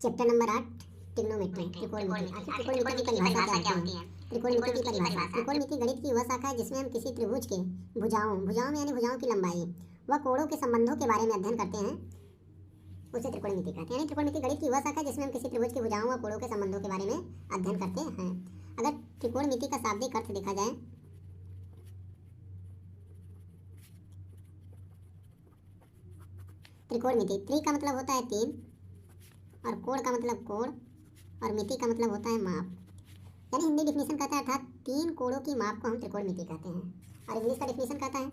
Chapter number 8 trigonometry त्रिकोणमिति। आखिर त्रिकोणमिति की परिभाषा क्या होती है? त्रिकोणमिति की परिभाषा, त्रिकोणमिति गणित की वह शाखा है जिसमें हम किसी त्रिभुज के भुजाओं में यानी भुजाओं की लंबाई व कोणों के संबंधों के बारे में अध्ययन करते हैं, उसे त्रिकोणमिति कहते हैं। यानी त्रिकोणमिति गणित की वह शाखा है जिसमें हम किसी त्रिभुज के भुजाओं व कोणों के संबंधों के बारे में अध्ययन करते हैं। अगर त्रिकोणमिति का शाब्दिक अर्थ देखा जाए त्रिकोणमिति, त्रि का मतलब होता है तीन और कोण का मतलब कोण और मिति का मतलब होता है माप। यानी हिंदी डिफिनेशन कहता है अर्थात तीन कोणों की माप को हम त्रिकोणमिति कहते हैं। और इंग्लिश का डिफिनेशन कहता है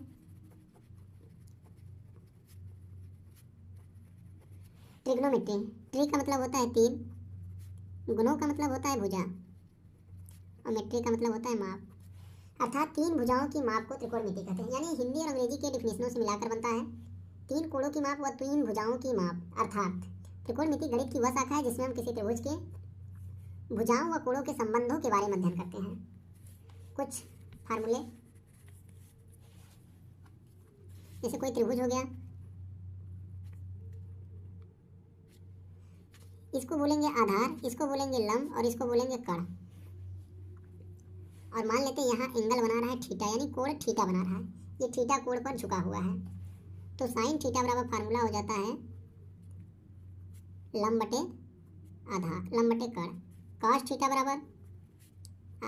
ट्रिग्नोमेट्री, ट्री का मतलब होता है तीन, गुणों का मतलब होता है भुजा और मेट्री का मतलब होता है माप, अर्थात तीन भुजाओं की माप को त्रिकोणमिति कहते हैं। यानी हिंदी और अंग्रेजी के डिफिनेशनों से मिलाकर बनता है तीन कोणों की माप व तीन भुजाओं की माप। अर्थात त्रिकोणमिति गणित की वह शाखा है जिसमें हम किसी त्रिभुज के भुजाओं व कोणों के संबंधों के बारे में अध्ययन करते हैं। कुछ फार्मूले, जैसे कोई त्रिभुज हो गया, इसको बोलेंगे आधार, इसको बोलेंगे लंब और इसको बोलेंगे कर्ण। और मान लेते हैं यहाँ एंगल बना रहा है थीटा, यानी कोण थीटा बना रहा है, ये थीटा कोण पर झुका हुआ है, तो साइन थीटा बराबर फार्मूला हो जाता है लंब बटे आधार, लंब बटे कर्ण। कॉस थीटा बराबर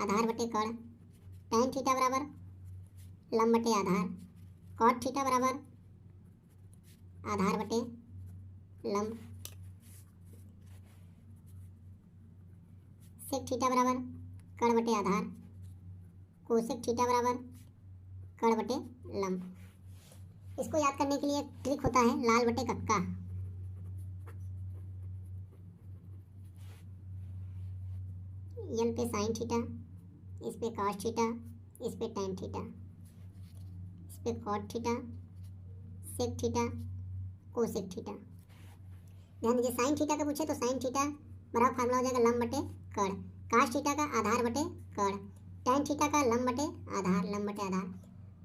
आधार बटे कर्ण, टैन थीटा बराबर लंब बटे आधार, कॉट थीटा बराबर आधार बटे लंब, सेक थीटा बराबर कर्ण बटे आधार, कोसेक थीटा बराबर कर्ण बटे लंब। इसको याद करने के लिए एक ट्रिक होता है लाल बटे कक्का। यल पे साइन थीटा, इस पे कॉस थीटा, इस पे टैन थीटा, इस पे cot theta, sec theta, cosec theta. ध्यान दीजिए, साइन थीटा का पूछे तो साइन थीटा बराबर फार्मूला हो जाएगा लंब बटे कर्ण, कॉस थीटा का आधार बटे कर्ण, टैन थीटा का लंब बटे आधार, लंब बटे आधार,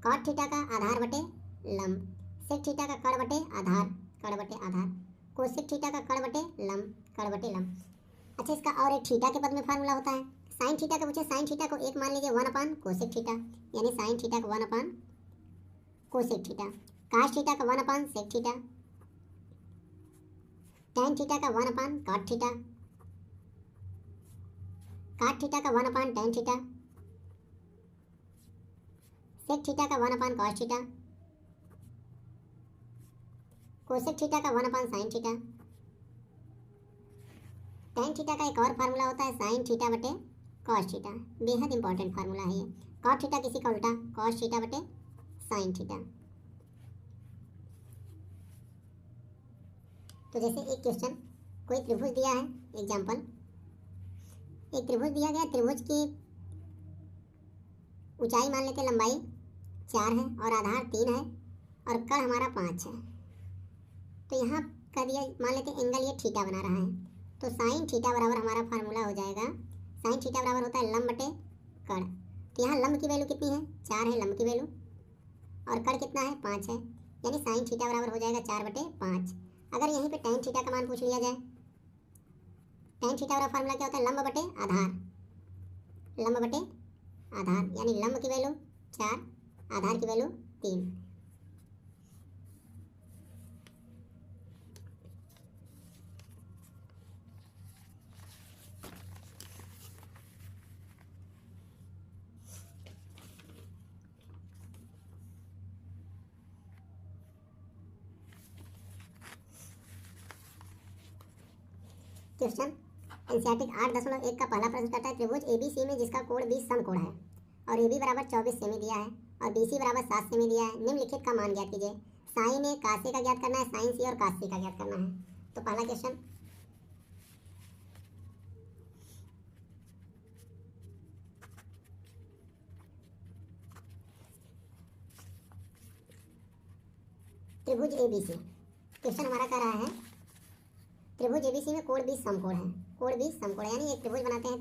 कॉट थीटा का आधार बटे लंब, सेक थीटा का कर्ण बटे आधार, कर्ण बटे आधार, कोसेक थीटा का कर्ण बटे लंब, कर्ण बटे लंब। अच्छा, इसका और एक थीटा के पद में फार्मूला होता है। साइन थीटा का पूछे, साइन थीटा को एक मान लीजिए 1 कोसेक थीटा, यानी साइन थीटा को 1 कोसेक थीटा, कॉस थीटा का 1 सेक थीटा, टैन थीटा का 1 कॉट थीटा, कॉट थीटा का 1 टैन थीटा, सेक थीटा का 1 कॉस थीटा, कोसेक थीटा का 1 साइन थीटा। टैन थीटा का एक और फार्मूला होता है साइन थीटा बटे कॉस थीटा, बेहद इंपॉर्टेंट फार्मूला है ये। कॉट थीटा किसी का उल्टा, कॉस थीटा बटे साइन थीटा। तो जैसे एक क्वेश्चन, कोई त्रिभुज दिया है, एग्जाम्पल, एक त्रिभुज दिया गया, त्रिभुज की ऊंचाई मान लेते लंबाई 4 है और आधार 3 है और कर्ण हमारा 5 है। तो यहाँ कह दिया, मान लेते एंगल ये थीटा बना रहा है, तो साइन थीटा बराबर हमारा फार्मूला हो जाएगा, साइन थीटा बराबर होता है लंब बटे कर्ण। तो यहाँ लंब की वैल्यू कितनी है? 4 है लंब की वैल्यू, और कर्ण कितना है? 5 है, यानी साइन थीटा बराबर हो जाएगा 4 बटे 5। अगर यहीं पे टैन थीटा का मान पूछ लिया जाए, टैन थीटा बराबर फार्मूला क्या होता है? लंब बटे आधार, लंब बटे आधार, यानी लंब की वैल्यू 4, आधार की वैल्यू 3। क्वेश्चन एनसीईआरटी 8.1 का पहला प्रश्न कहता है त्रिभुज एबीसी में जिसका कोण 20 समकोण है और एबी बराबर 24 सेमी दिया है और बीसी बराबर 7 सेमी दिया है, निम्नलिखित का मान ज्ञात कीजिए। साइन ए कास ए का ज्ञात करना है, साइन सी और कास सी का ज्ञात करना है। तो पहला क्वेश्चन, त्रिभुज एबीसी, क्वेश्चन हमारा कह रहा है त्रिभुज एबीसी में कोण 20 समकोण है, कोण 20 समकोण है, यानी एक त्रिभुज बनाते हैं,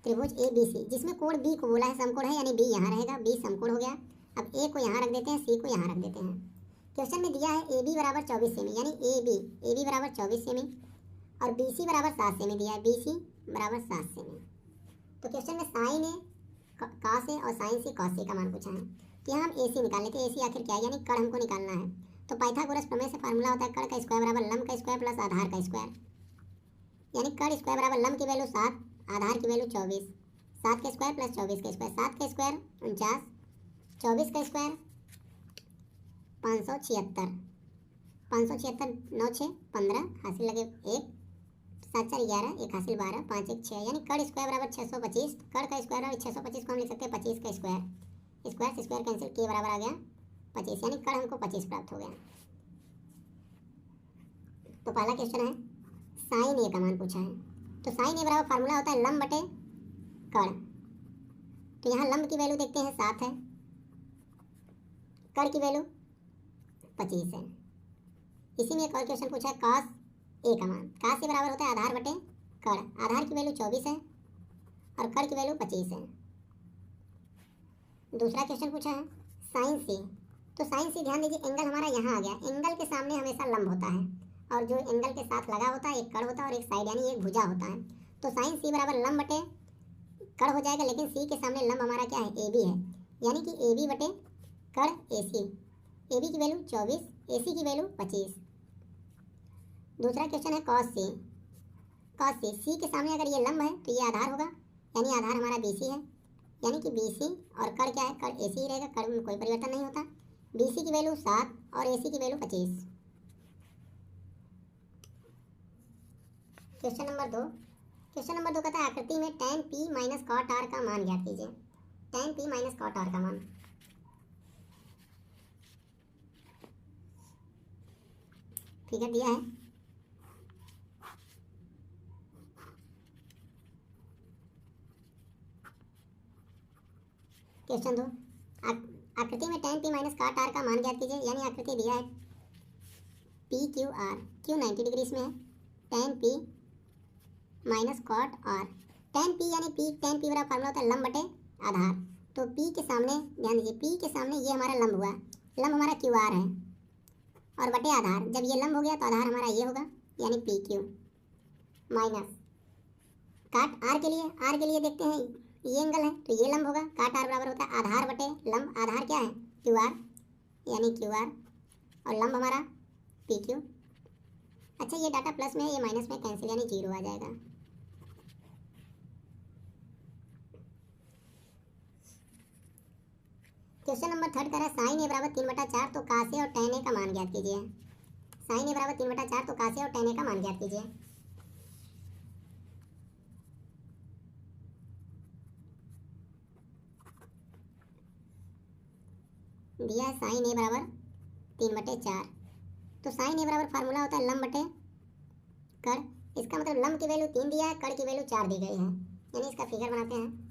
त्रिभुज ए बी सी, जिसमें कोण बी को बोला है समकोण है, यानी बी यहाँ रहेगा, बी समकोण हो गया। अब ए को यहाँ रख देते हैं, सी को यहाँ रख देते हैं। क्वेश्चन में दिया है ए बी बराबर 24 सेमी, यानी ए बी बराबर 24 सेमी और बी सी बराबर 7 सेमी दिया है, बी सी बराबर 7 सेमी। तो क्वेश्चन में साइन ए कॉस ए और साइन सी कॉस ए का मान पूछा है। तो यहाँ हम ए सी निकाल लेते हैं। ए सी आखिर क्या है, यानी कण हमको निकालना है। तो पाइथागोरस प्रमेय से फार्मूला होता है कण का स्क्वायर बराबर लंब का स्क्वायर प्लस आधार का स्क्वायर, यानी कण स्क्वायर बराबर लंब की वैल्यू 7, आधार की वैल्यू 24, 7 का स्क्वायर प्लस 24 का स्क्वायर, 7 का स्क्वायर 49, 24 का स्क्वायर 576, 576 9 6 15, हासिल लगे 1, 7 4 11, 1 हासिल 12, 5 1 6, यानी कण स्क्वायर बराबर 625। कण का स्क्वायर बराबर 625 को हम लिख सकते हैं 25 का स्क्वायर, स्क्वायर से स्क्वायर कैंसिल, के बराबर आ गया 25, यानी कण हमको 25 प्राप्त हो गया। तो पहला क्वेश्चन है साइन ए का मान पूछा है। तो साइन ए बराबर फार्मूला होता है लंब बटे कण। तो यहाँ लंब की वैल्यू देखते हैं 7 है, कण की वैल्यू 25 है। इसी में एक और क्वेश्चन पूछा है कॉस ए का मान। कॉस ए बराबर होता है आधार बटे कण, आधार की वैल्यू 24 है और कण की वैल्यू 25 है। दूसरा क्वेश्चन पूछा है साइन सी। तो साइन सी ध्यान दीजिए, एंगल हमारा यहाँ आ गया। एंगल के सामने हमेशा लंब होता है और जो एंगल के साथ लगा होता है एक कण होता है और एक साइड यानी एक भुजा होता है। तो साइन सी बराबर लंब बटे कण हो जाएगा, लेकिन सी के सामने लंब हमारा क्या है, ए बी है, यानी कि ए बी बटे कण ए सी। ए बी की वैल्यू 24, ए सी की वैल्यू 25। दूसरा क्वेश्चन है कॉस सी। कॉस सी, सी के सामने अगर ये लंब है तो ये आधार होगा, यानी आधार हमारा बी सी है, यानी कि बी सी और कण क्या है, कण ए सी रहेगा, कण में कोई परिवर्तन नहीं होता। बी सी की वैल्यू 7 और ए सी की value 25। Question number 2। Question number 2 कहता है आकृति में tan p minus cot r का मान ज्ञात कीजिए। tan p minus cot r का मान। फिगर दिया है। क्वेश्चन 2, आकृति में tan p minus cot r का मान ज्ञात कीजिए, यानी आकृति दिया है p q r, q 90 degree में है, tan p minus cot r। tan p यानी p, tan p बराबर फार्मूला होता है लंब बटे आधार। तो p के सामने ध्यान दीजिए, p के सामने ये हमारा लंब हुआ, लंब हमारा क्यू आर है और बटे आधार। जब ये लंब हो गया तो आधार हमारा ये होगा, यानी पी क्यू माइनस काट आर के लिए देखते हैं ये एंगल है तो ये लंब होगा। काट आर बराबर होता है आधार बटे लंब, आधार क्या है क्यू आर, यानी क्यू आर और लंब हमारा पी क्यू। अच्छा ये डाटा प्लस में है, ये माइनस में कैंसिल, यानी 0 आ जाएगा। क्वेश्चन नंबर 3 कह रहा है साइन ए बराबर 3/4 तो कास ए और tan ए का मान ज्ञात कीजिए। साइन ए बराबर 3/4 तो कास ए और tan ए का मान ज्ञात कीजिए। दिया है साइन ए बराबर 3/4। तो साइन ए बराबर फार्मूला होता है लंब बटे कण। इसका मतलब लंब की वैल्यू 3 दिया है, कण की वैल्यू 4 दी गई है, यानी इसका फिगर बनाते हैं।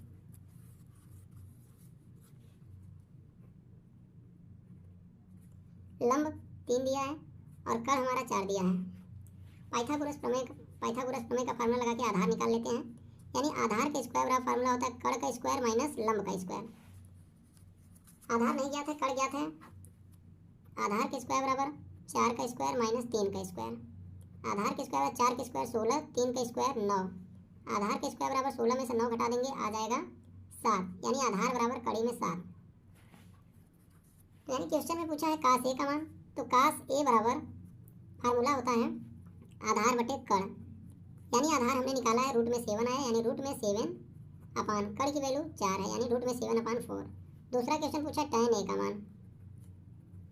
लंब 3 दिया है और कण हमारा 4 दिया है। पाइथागोरस प्रमेय का फार्मूला लगा के आधार निकाल लेते हैं, यानी आधार का स्क्वायर बराबर फार्मूला होता है कण का स्क्वायर माइनस लंब का स्क्वायर। आधार नहीं ज्ञात है, कण ज्ञात है। आधार का स्क्वायर बराबर 4 का स्क्वायर माइनस 3 का स्क्वायर। आधार के स्क्वायर 4 के स्क्वायर 16, 3 का स्क्वायर 9। आधार के स्क्वायर बराबर 16 में से 9 घटा देंगे आ जाएगा 7, यानी आधार बराबर कड़ी में 7। यानी क्वेश्चन में पूछा है कास ए का मान। तो कास ए बराबर फार्मूला होता है आधार बटे कण, यानी आधार हमने निकाला है रूट में 7 आया, यानी रूट में 7 अपान कण की वैल्यू 4 है, यानी रूट में 7/4। दूसरा क्वेश्चन पूछा tan ए का मान।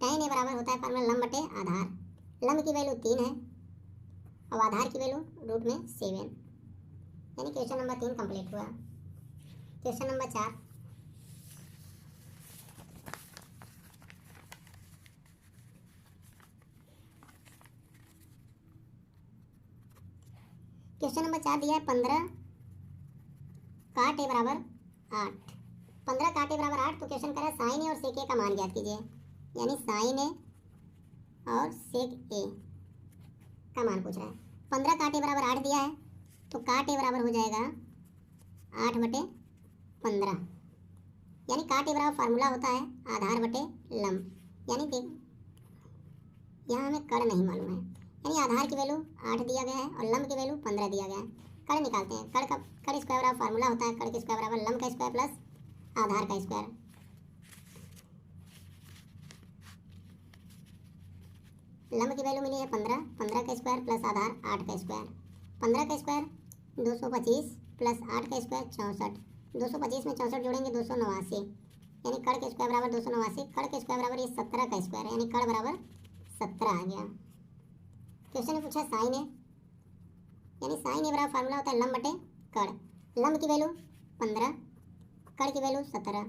tan ए बराबर होता है फार्मूला लंब बटे आधार। लंब की वैल्यू 3 है और आधार की वैल्यू रूट में 7, यानी क्वेश्चन नंबर 3 कंप्लीट हुआ। Question number 4। क्वेश्चन नंबर 4 दिया है 15 काट ए बराबर 8। 15 काट ए बराबर 8। तो क्वेश्चन कर रहा है साइन ए और सेक ए का मान ज्ञात कीजिए, यानी साइन ए और सेक ए का मान पूछ रहा है। 15 काट ए बराबर 8 दिया है, तो काट ए बराबर हो जाएगा 8/15, यानी काट ए बराबर फार्मूला होता है आधार बटे लंब, यानी देख यहाँ हमें कड़ नहीं मालूम है, यानी आधार की वैल्यू 8 दिया गया है और लंब की वैल्यू 15 दिया गया है। कड़ निकालते हैं। कड़ स्क्वायर बराबर फार्मूला होता है कड़ के स्क्वायर बराबर लंब का स्क्वायर प्लस आधार का स्क्वायर। लंब की वैल्यू मिली है 15, 15 का स्क्वायर प्लस आधार 8 का स्क्वायर। 15 का स्क्वायर 225 प्लस 8 का स्क्वायर 64। 225 में 64 जोड़ेंगे 289, यानी कड़ के स्क्वायर बराबर 289। कड़ के स्क्वायर बराबर ये 17 का स्क्वायर है, यानी कड़ बराबर 17 आ गया। क्वेश्चन में पूछा साइन ए, यानी साइन ए बराबर फार्मूला होता है लंब बटे कड़। लंब की वैल्यू 15, कड़ की वैल्यू 17।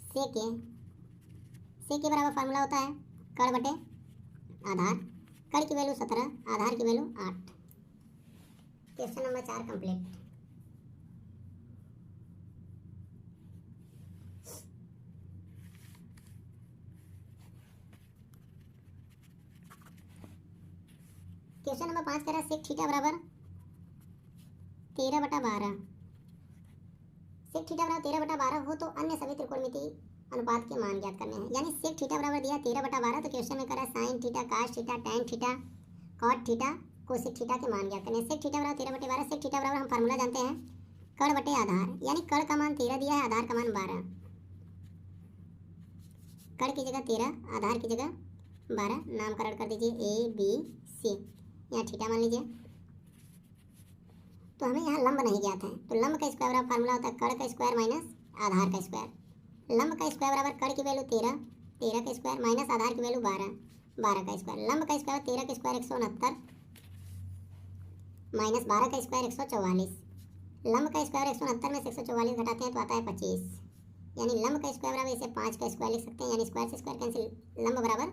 सेक के बराबर फार्मूला होता है कड़ बटे आधार। कड़ की वैल्यू 17, आधार की value 8। Question number 4 complete. Question number 5 कह रहा है सेक थीटा बराबर 13/12। सेक थीटा बराबर 13/12 हो तो अन्य सभी त्रिकोणमिति अनुपात के मान ज्ञात करने हैं। यानी सेक थीटा बराबर दिया 13/12, तो क्वेश्चन में करा sine theta, cos theta, tan theta, cot theta, cosec theta के मान ज्ञात करने हैं। सेक थीटा बराबर 13/12। सेक थीटा बराबर हम फार्मूला जानते हैं कड़ बटे आधार, यानी कड़ का मान 13 दिया है, आधार का मान 12। कड़ की जगह 13, आधार की जगह 12, नामकरण कर दीजिए ए बी सी। यहाँ थीटा मान लीजिए। तो हमें यहाँ लंब नहीं ज्ञात है, तो लंब का स्क्वायर बराबर फार्मूला होता है कड़ का स्क्वायर माइनस आधार का स्क्वायर। लंब का स्क्वायर बराबर कड़ की वैल्यू 13, 13 का स्क्वायर माइनस आधार की वैल्यू 12, 12 का स्क्वायर। लंब का स्क्वायर 13 का स्क्वायर 169 माइनस 12 का स्क्वायर 144। लंब का स्क्वायर 169 में से 144 घटाते हैं तो आता है 25, यानी लंब का स्क्वायर बराबर इसे 5 का स्क्वायर लिख सकते हैं, यानी स्क्वायर से स्क्वायर कैंसिल, लंब बराबर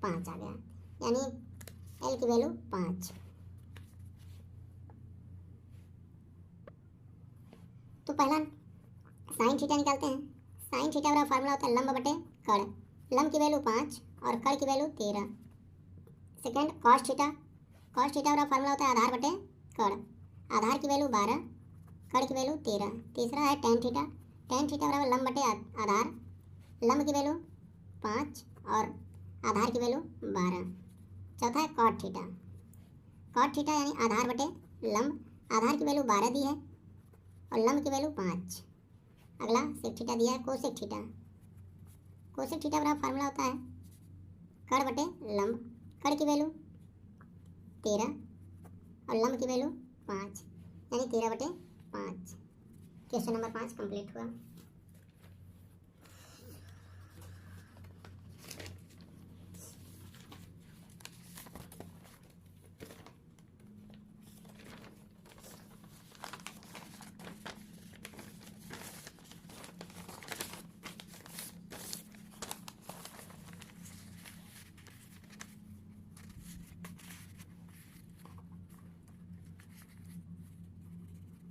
5 आ गया, यानी एल की वैल्यू 5। तो पहला साइन थीटा निकालते हैं। साइन थीटा बराबर फार्मूला होता है लंब बटे कड़। लंब की वैल्यू 5 और कड़ की value 13। Second cos theta, cos theta बराबर फार्मूला होता है आधार बटे कड़। आधार की वैल्यू 12, कड़ की वैल्यू 13। तीसरा है टैन थीटा, टैन थीटा बराबर लंब बटे आधार। लंब की वैल्यू 5 और आधार की वैल्यू 12। चौथा है कॉट थीटा, कॉट थीटा यानी आधार बटे लंब। आधार की वैल्यू 12 दी है और लंब की वैल्यू 5। अगला सेक थीटा दिया है कोसेक थीटा। कोसेक थीटा बराबर फार्मूला होता है कड़ बटे लंब। कड़ की वैल्यू 13 और लंब की वैल्यू 5, यानी 13/5। क्वेश्चन नंबर 5 कंप्लीट हुआ।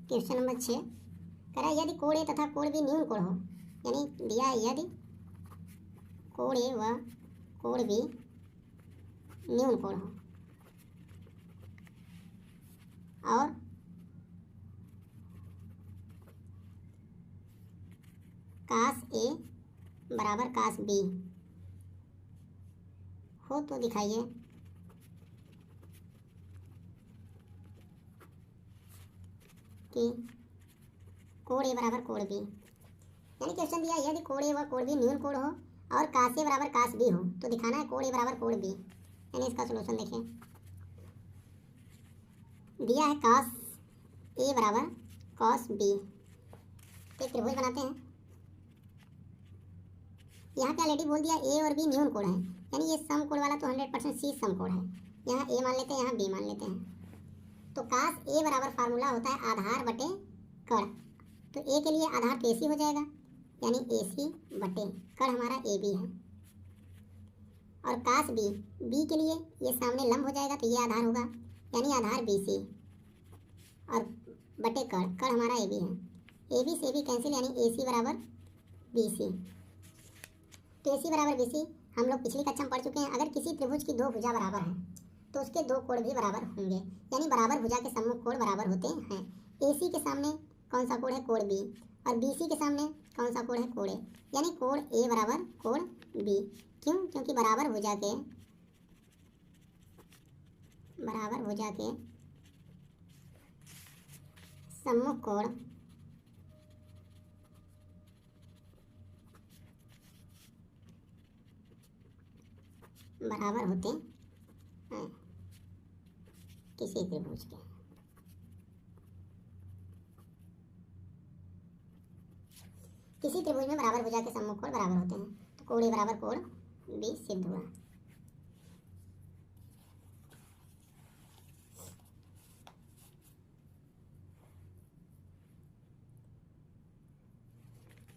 क्वेश्चन नंबर 6 कह रहा है यदि कोण ए तथा कोण बी न्यून कोण हो, यानी दिया है यदि कोण ए व कोण बी न्यून कोण हो और कास ए बराबर कास बी हो तो दिखाइए कि कोण ए बराबर कोण बी, यानी क्वेश्चन दिया यदि कोण ए व कोण बी न्यून कोण हो और कास ए बराबर कास बी हो तो दिखाना है कोण ए बराबर कोण बी। यानी इसका सलूशन देखिए, दिया है कास ए बराबर कॉस बी। एक त्रिभुज बनाते हैं। यहाँ पे ऑलरेडी बोल दिया ए और बी न्यून कोण है, यानी ये सम कोण वाला तो 100% सी सम कोण है। यहाँ ए मान लेते हैं, यहाँ बी मान लेते हैं। तो कास ए बराबर फार्मूला होता है आधार बटे कड़। तो ए के लिए आधार तो AC हो जाएगा, यानी AC बटे कड़ हमारा AB है। और कास बी, बी के लिए ये सामने लंब हो जाएगा तो ये आधार होगा, यानी आधार BC और बटे कड़, कड़ हमारा AB है। AB से AB कैंसिल, यानी AC बराबर BC। तो AC बराबर BC हम लोग पिछली कक्षा में पढ़ चुके हैं। अगर किसी त्रिभुज की दो भुजा बराबर है तो उसके दो कोण भी बराबर होंगे, यानी बराबर भुजा के सम्मुख कोण बराबर होते हैं। AC के सामने कौन सा कोण है, कोण B, और BC के सामने कौन सा कोण है, कोण A, यानी कोण A बराबर कोण B। क्यों? क्योंकि बराबर भुजा के बराबर भुजा के सम्मुख कोण बराबर होते हैं किसी त्रिभुज के। किसी त्रिभुज में बराबर भुजा के सम्मुख कोण बराबर होते हैं, तो कोण ए बराबर कोण बी सिद्ध हुआ।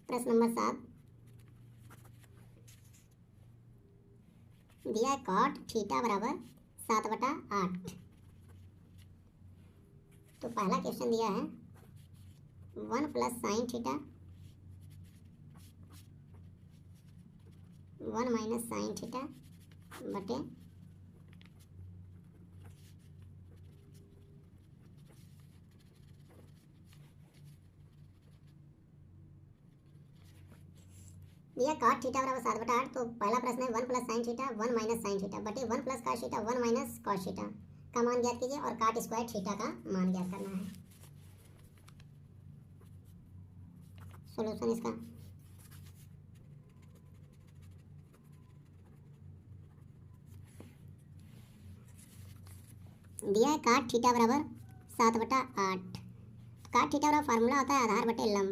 प्रश्न नंबर 7 दिया है कॉट थीटा बराबर 7/8। तो पहला क्वेश्चन दिया है 1 + sin थीटा 1 - sin थीटा बटे दिया कॉट थीटा बराबर 7/8। तो पहला प्रश्न है 1 + sin थीटा 1 - sin थीटा बटे 1 + cos थीटा 1 - cos थीटा का मान ज्ञात कीजिए और काट स्क्वायर थीटा का मान ज्ञात करना है। सॉल्यूशन इसका दिया है काट थीटा बराबर 7/8। काट थीटा बराबर फार्मूला होता है आधार बटे लंब,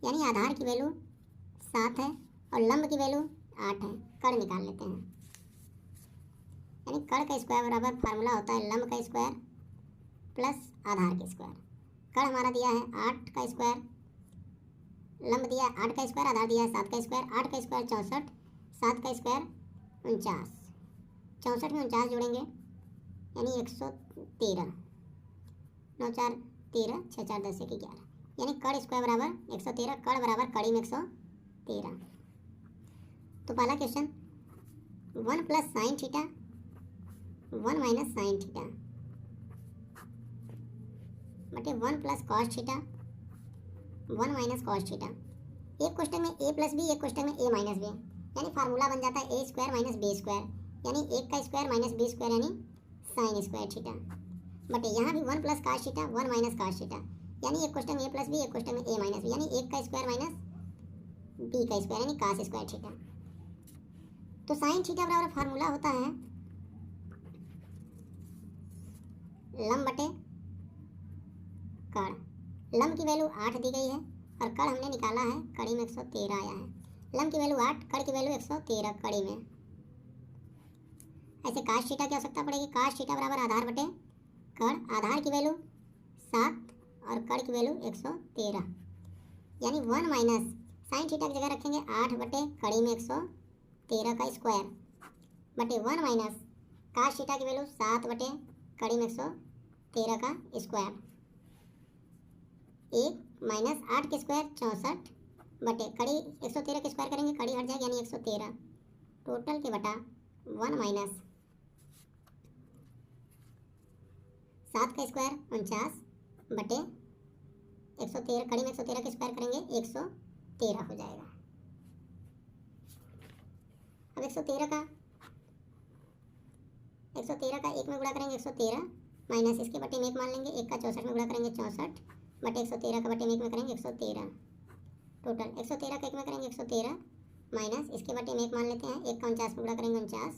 यानी आधार की वैल्यू 7 है और लंब की वैल्यू 8 है। कड़ निकाल लेते हैं, यानी कड़ का स्क्वायर बराबर फार्मूला होता है लंब का स्क्वायर प्लस आधार का स्क्वायर। कड़ हमारा दिया है 8 का स्क्वायर, लंब दिया है 8 का स्क्वायर, आधार दिया है 7 का स्क्वायर। 8 का स्क्वायर 64, 7 का स्क्वायर 49। 64 में 49 जोड़ेंगे यानी 113। 9 4 13, 6 4 10 1 11, यानी कड़ स्क्वायर बराबर 113। कड़ बराबर कड़ी में 113। तो पहला question 1 + sin theta 1 - sin theta बटे 1 + cos थीटा 1 - cos थीटा। एक क्वेश्चन में a + b, एक क्वेश्चन में a - b, यानी फार्मूला बन जाता है a² - b², यानी 1 का स्क्वायर माइनस b स्क्वायर यानी sin स्क्वायर थीटा बटे यहाँ भी 1 + cos थीटा 1 - cos थीटा, यानी एक क्वेश्चन में a + b, एक क्वेश्चन में a - b, यानी 1 का स्क्वायर माइनस b का स्क्वायर यानी cos स्क्वायर थीटा। तो sin थीटा बराबर फार्मूला होता है लंब बटे कड़। लंब की वैल्यू 8 दी गई है और कड़ हमने निकाला है, कड़ी में 113 आया है। लंब की वैल्यू 8, कड़ की वैल्यू 113 कड़ी में। ऐसे cos थीटा की आवश्यकता पड़ेगी। cos थीटा बराबर आधार बटे कड़। आधार की वैल्यू 7 और कड़ की वैल्यू 113, यानी 1 - sin थीटा की जगह रखेंगे 8 बटे कड़ी में 113 का स्क्वायर बटे 1 - cos थीटा की वैल्यू 7 बटे कड़ी में 113 का स्क्वायर। 1 - 8 के स्क्वायर 64 बटे कड़ी 113 के स्क्वायर करेंगे, कड़ी हट जाएगी यानी 113 टोटल के बटा 1 - 7 का स्क्वायर 49 बटे 113, कड़ी में 113 के स्क्वायर करेंगे 113 हो जाएगा। अब 113 का 1 में गुणा करेंगे 113 माइनस इसके बटे में 1 मान लेंगे। 1 का 64 में गुणा करेंगे 64 बटे 113 का बटे में 1 में करेंगे 113 टोटल। 113 का 1 में करेंगे 113 माइनस इसके बटे में 1 मान लेते हैं। 1 का 49 में गुणा करेंगे 49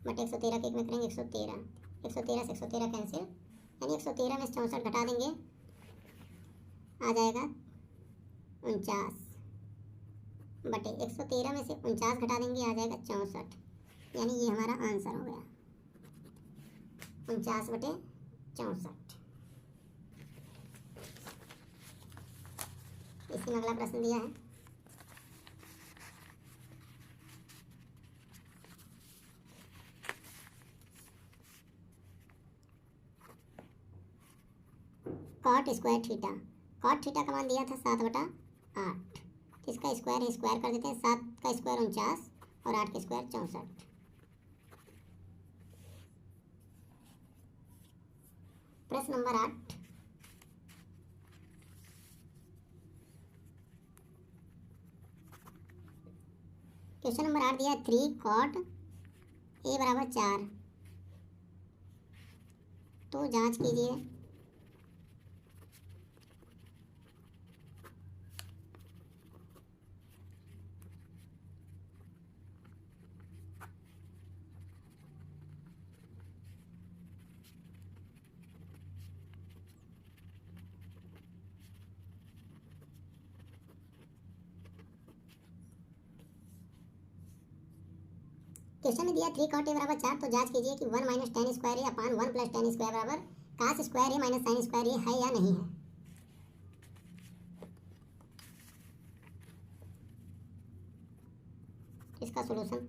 बटे 113 के 1 में करेंगे 113। 113 से 113 कैंसिल, यानी 113 में 64 घटा देंगे आ जाएगा 49 बटे 113 में से 49 घटा देंगे आ जाएगा 64, यानी ये हमारा आंसर हो गया 49 बटे 64। इसी में अगला प्रश्न दिया है cot square theta. Cot theta का मान दिया था 7/8, इसका स्क्वायर है, स्क्वायर कर देते हैं। 7 का स्क्वायर 49 और 8 का स्क्वायर 64। प्रश्न नंबर 8 क्वेश्चन नंबर 8 दिया है 3 cot a बराबर 4 तो जांच कीजिए। क्वेश्चन में दिया 3 cot a बराबर 4, तो जांच कीजिए कि 1 माइनस टेन स्क्वायर ए अपान 1 प्लस टेन स्क्वायर बराबर कास स्क्वायर ए माइनस साइन स्क्वायर ए है या नहीं है। इसका सॉल्यूशन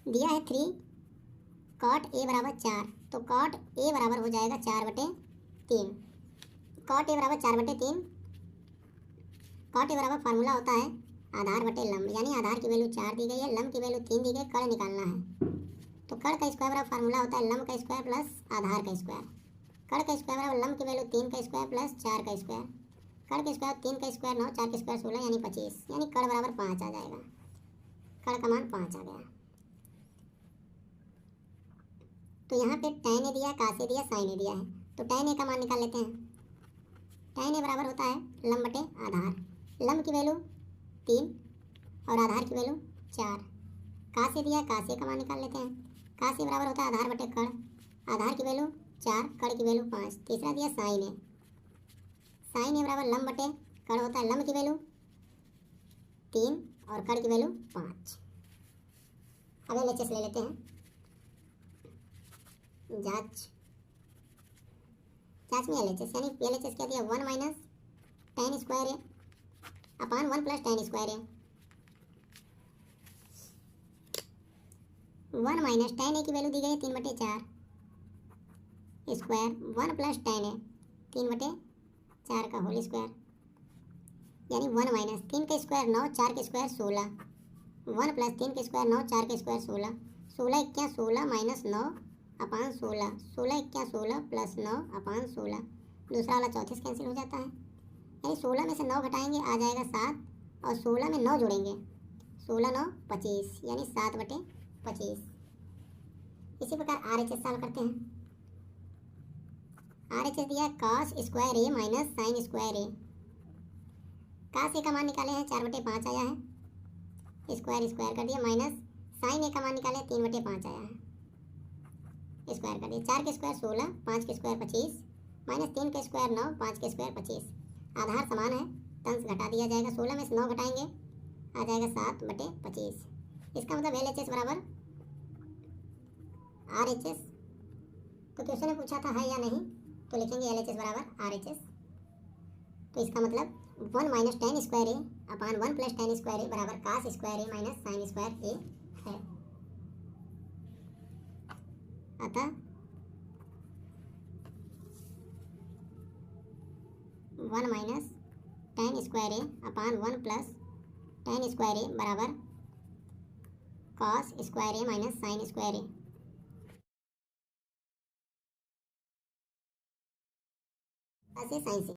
दिया है 3 cot a बराबर 4, तो cot a बराबर हो जाएगा 4/3। cot a बराबर 4/3। cot a बराबर फार्मूला होता है आधार बटे लंब, यानी आधार की वैल्यू 4 दी गई है, लंब की वैल्यू 3 दी गई, कड़ निकालना है। तो कड़ का स्क्वायर बराबर फार्मूला होता है लंब का स्क्वायर प्लस आधार का स्क्वायर। कड़ का स्क्वायर बराबर लंब की वैल्यू 3 का स्क्वायर प्लस 4 का स्क्वायर। कड़ का स्क्वायर 3 का स्क्वायर 9, 4 का स्क्वायर 16, यानी 25, यानी कड़ बराबर 5 आ जाएगा। कड़ का मान 5 आ गया। तो यहाँ पे tan ए दिया, cos ए दिया, sin ए दिया है, तो tan ए का मान निकाल लेते हैं। tan ए बराबर होता है लंब बटे आधार। लंब की वैल्यू 3 और आधार की वैल्यू 4। cos ए दिया, cos ए का मान निकाल लेते हैं। cos ए बराबर होता है आधार बटे कड़, आधार की वैल्यू 4, कड़ की वैल्यू 5। तीसरा दिया sin ए। sin ए बराबर लंब बटे कड़ होता है लंब की वैल्यू 3 और कड़ की वैल्यू 5। अब LHS ले लेते हैं। जांच में LHS, यानी LHS क्या दिया 1 माइनस टेन स्क्वायर ए अपान 1 प्लस टेन स्क्वायर ए। 1 माइनस टेन ए की वैल्यू दी गई है 3/4 स्क्वायर 1 प्लस टेन ए 3/4 का होल स्क्वायर, यानी 1 माइनस 3 का स्क्वायर 9, 4 का स्क्वायर 16, 1 प्लस 3 का स्क्वायर 9, 4 का स्क्वायर 16, 16 इक्या 16 माइनस 9 अपान 16, 16 इक्या 16 प्लस 9 अपान 16। दूसरा वाला चौथे से कैंसिल हो जाता है, यानी 16 में से 9 घटाएंगे आ जाएगा 7, और 16 में 9 जोड़ेंगे 16 9 25, यानी 7/25। इसी प्रकार RHS सॉल्व करते हैं। RHS दिया cos स्क्वायर ए माइनस साइन स्क्वायर ए। cos ए का मान निकाले हैं 4/5 आया है, स्क्वायर स्क्वायर कर दिया, माइनस साइन ए का मान निकाले 3/5 आया है, स्क्वायर कर दिया। 4 के स्क्वायर 16, 5 के स्क्वायर 25, माइनस 3 के स्क्वायर 9, 5 के स्क्वायर 25। आधार समान है, तंस घटा दिया जाएगा, 16 में से 9 घटाएंगे आ जाएगा 7/25। इसका मतलब LHS बराबर RHS। तो क्वेश्चन में पूछा था है या नहीं, तो लिखेंगे LHS बराबर RHS। तो इसका मतलब 1 माइनस टेन स्क्वायर ए अपान 1 प्लस टेन स्क्वायर ए बराबर cos स्क्वायर ए माइनस साइन स्क्वायर ए है। अतः 1 माइनस टेन स्क्वायर ए अपान 1 प्लस टेन स्क्वायर ए बराबर cos स्क्वायर ए माइनस साइन स्क्वायर ए। साइन से